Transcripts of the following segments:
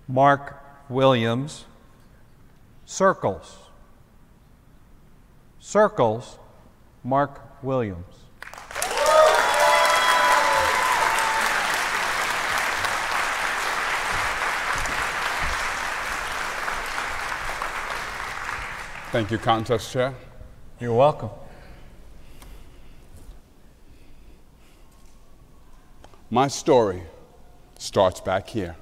Marc Williams, circles. Circles, Marc Williams. Thank you, Contest Chair. You're welcome. My story starts back here.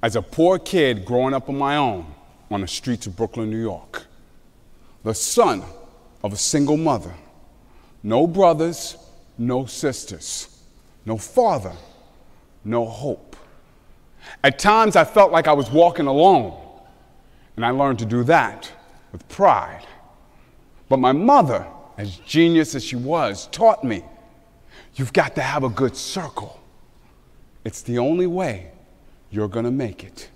As a poor kid growing up on my own on the streets of Brooklyn, New York, the son of a single mother, no brothers, no sisters, no father, no hope. At times I felt like I was walking alone, and I learned to do that with pride. But my mother, as genius as she was, taught me, you've got to have a good circle. It's the only way you're gonna make it.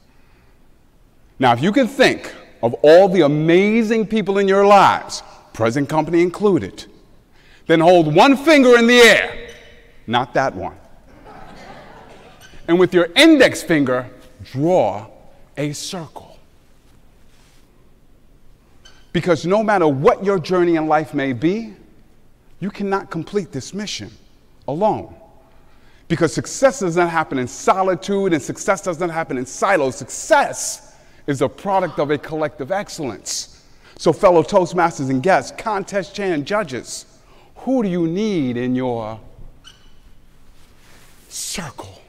Now, if you can think of all the amazing people in your lives, present company included, then hold one finger in the air, not that one. And with your index finger, draw a circle. Because no matter what your journey in life may be, you cannot complete this mission alone. Because success does not happen in solitude, and success does not happen in silos. Success is a product of a collective excellence. So fellow Toastmasters and guests, contest chair and judges, who do you need in your circle?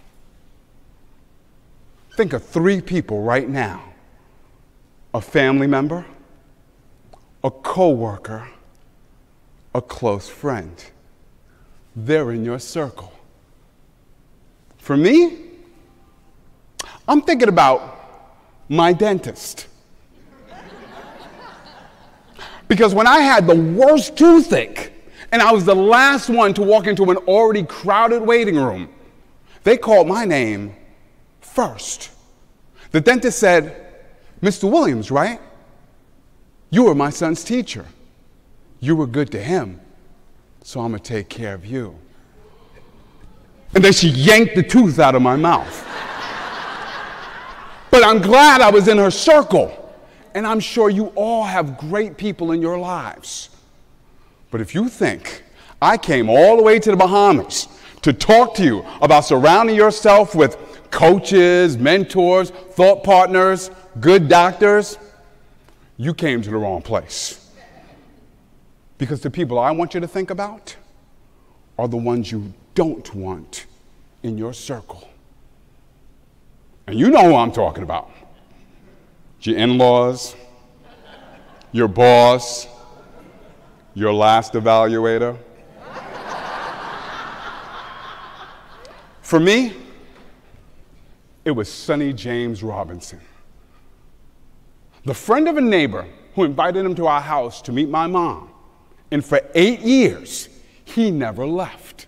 Think of 3 people right now: a family member, a coworker, a close friend. They're in your circle. For me, I'm thinking about my dentist. Because when I had the worst toothache, and I was the last one to walk into an already crowded waiting room, they called my name first. The dentist said, "Mr. Williams, right? You were my son's teacher. You were good to him, so I'm gonna take care of you." And then she yanked the tooth out of my mouth. But I'm glad I was in her circle. And I'm sure you all have great people in your lives. But if you think I came all the way to the Bahamas to talk to you about surrounding yourself with coaches, mentors, thought partners, good doctors, you came to the wrong place. Because the people I want you to think about are the ones you don't want in your circle. And you know who I'm talking about. Your in-laws, your boss, your last evaluator. For me, it was Sonny James Robinson, the friend of a neighbor who invited him to our house to meet my mom. And for 8 years, he never left.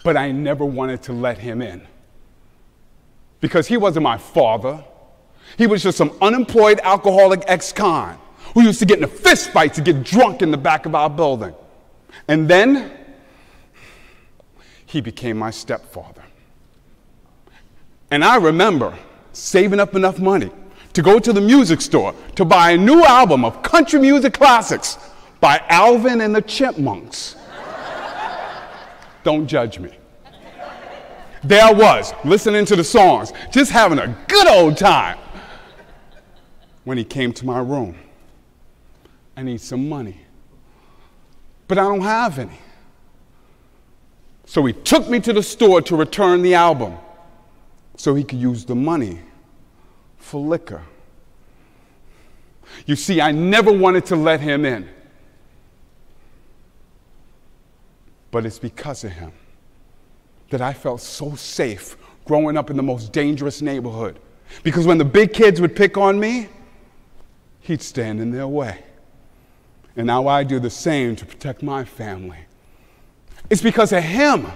But I never wanted to let him in. Because he wasn't my father. He was just some unemployed alcoholic ex-con who used to get into fist fights to get drunk in the back of our building. And then, he became my stepfather. And I remember saving up enough money to go to the music store to buy a new album of country music classics by Alvin and the Chipmunks. Don't judge me. There I was, listening to the songs, just having a good old time, when he came to my room. I need some money, but I don't have any. So he took me to the store to return the album so he could use the money for liquor. You see, I never wanted to let him in. But it's because of him that I felt so safe growing up in the most dangerous neighborhood. Because when the big kids would pick on me, he'd stand in their way. And now I do the same to protect my family. It's because of him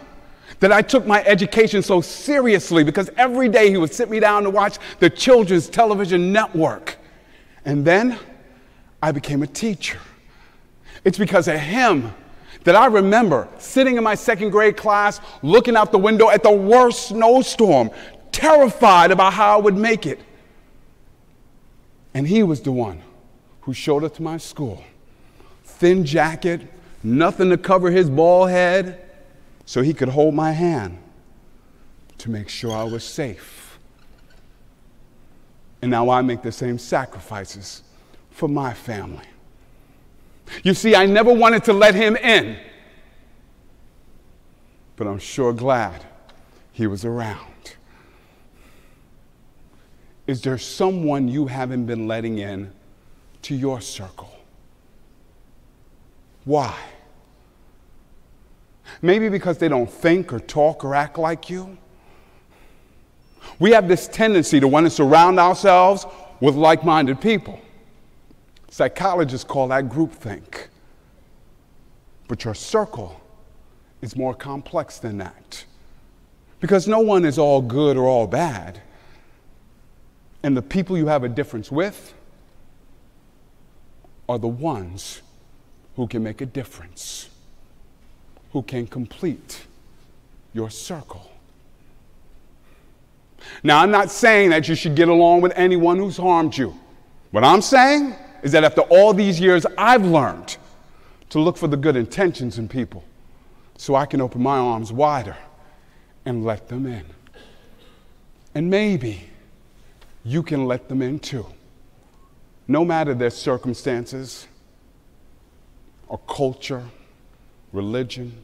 that I took my education so seriously, because every day he would sit me down to watch the Children's Television Network. And then I became a teacher. It's because of him that I remember sitting in my second grade class, looking out the window at the worst snowstorm, terrified about how I would make it. And he was the one who showed up to my school. Thin jacket, nothing to cover his bald head, so he could hold my hand to make sure I was safe. And now I make the same sacrifices for my family. You see, I never wanted to let him in, but I'm sure glad he was around. Is there someone you haven't been letting in to your circle? Why? Maybe because they don't think or talk or act like you. We have this tendency to want to surround ourselves with like-minded people. Psychologists call that groupthink. But your circle is more complex than that. Because no one is all good or all bad. And the people you have a difference with are the ones who can make a difference, who can complete your circle. Now, I'm not saying that you should get along with anyone who's harmed you. What I'm saying is that after all these years, I've learned to look for the good intentions in people so I can open my arms wider and let them in. And maybe you can let them in too, no matter their circumstances or culture, religion,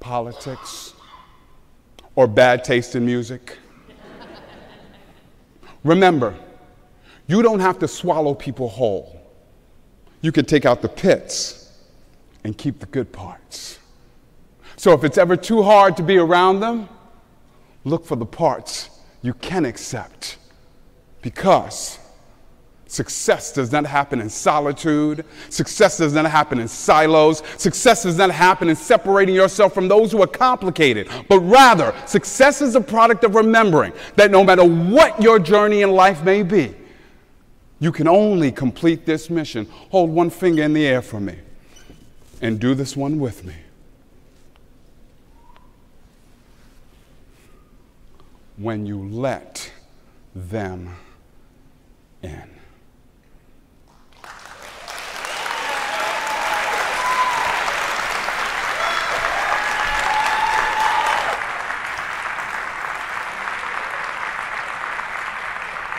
politics, or bad taste in music. Remember, you don't have to swallow people whole. You can take out the pits and keep the good parts. So if it's ever too hard to be around them, look for the parts you can accept. Because success does not happen in solitude. Success does not happen in silos. Success does not happen in separating yourself from those who are complicated. But rather, success is a product of remembering that no matter what your journey in life may be, you can only complete this mission. Hold one finger in the air for me and do this one with me. When you let them in.